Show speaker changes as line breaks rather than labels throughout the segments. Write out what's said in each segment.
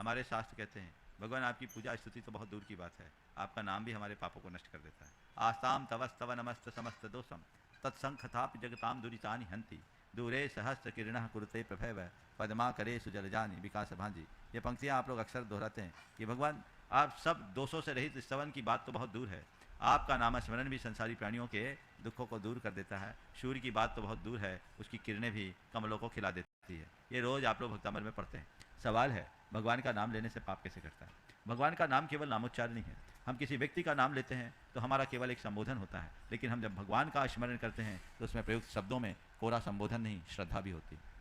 हमारे शास्त्र कहते हैं भगवान आपकी पूजा स्तुति तो बहुत दूर की बात है, आपका नाम भी हमारे पापों को नष्ट कर देता है। आस्ताम तवस्तव नमस्त समस्त दोषम तत्संखथापि जगताम दुरितानि हंति दूरे सहस्त्र किरण कुरुते प्रभव पदमा करे सुजलजानी विकास भांजी। ये पंक्तियाँ आप लोग अक्सर दोहराते हैं कि भगवान आप सब दोषों से रहित, स्तवन की बात तो बहुत दूर है, आपका नाम स्मरण भी संसारी प्राणियों के दुखों को दूर कर देता है। सूर्य की बात तो बहुत दूर है, उसकी किरणें भी कमलों को खिला देती है। ये रोज़ आप लोग भक्तामृत में पढ़ते हैं। सवाल है भगवान का नाम लेने से पाप कैसे करता है? भगवान का नाम केवल नामोच्चार नहीं है। हम किसी व्यक्ति का नाम लेते हैं तो हमारा केवल एक संबोधन होता है, लेकिन हम जब भगवान का स्मरण करते हैं तो उसमें प्रयुक्त शब्दों में कोरा संबोधन नहीं, श्रद्धा भी होती है।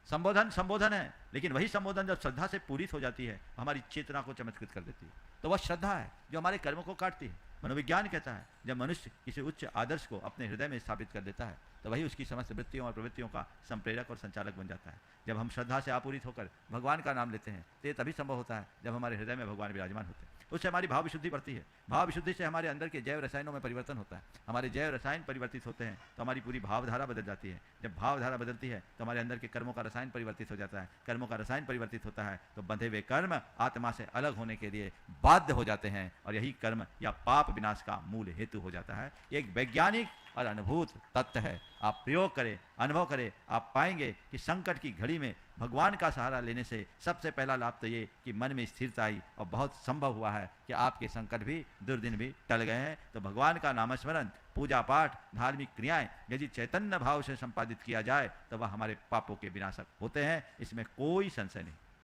संबोधन संबोधन है, लेकिन वही संबोधन जब श्रद्धा से पूरित हो जाती है, हमारी चेतना को चमत्कृत कर देती है, तो वह श्रद्धा है जो हमारे कर्मों को काटती है। मनोविज्ञान कहता है जब मनुष्य किसी उच्च आदर्श को अपने हृदय में स्थापित कर देता है तो वही उसकी समस्त वृत्तियों और प्रवृत्तियों का संप्रेरक और संचालक बन जाता है। जब हम श्रद्धा से आपूरित होकर भगवान का नाम लेते हैं तो ये तभी संभव होता है जब हमारे हृदय में भगवान विराजमान होते हैं। उससे हमारी भाव विशुद्धि बढ़ती है। भाव विशुद्धि से हमारे अंदर के जैव रसायनों में परिवर्तन होता है। हमारे जैव रसायन परिवर्तित होते हैं तो हमारी पूरी भावधारा बदल जाती है। जब भावधारा बदलती है तो हमारे अंदर के कर्मों का रसायन परिवर्तित हो जाता है। कर्मों का रसायन परिवर्तित होता है तो बंधे हुए कर्म आत्मा से अलग होने के लिए बाध्य हो जाते हैं और यही कर्म या पाप विनाश का मूल हेतु हो जाता है। एक वैज्ञानिक और अनुभूत तत्व है। आप प्रयोग करें, अनुभव करें, आप पाएंगे कि संकट की घड़ी में भगवान का सहारा लेने से सबसे पहला लाभ तो ये कि मन में स्थिरता आई और बहुत संभव हुआ है कि आपके संकट भी, दुर्दिन भी टल गए हैं। तो भगवान का नामस्मरण, पूजा पाठ, धार्मिक क्रियाएं यदि चैतन्य भाव से संपादित किया जाए तो वह हमारे पापों के विनाशक होते हैं, इसमें कोई संशय नहीं।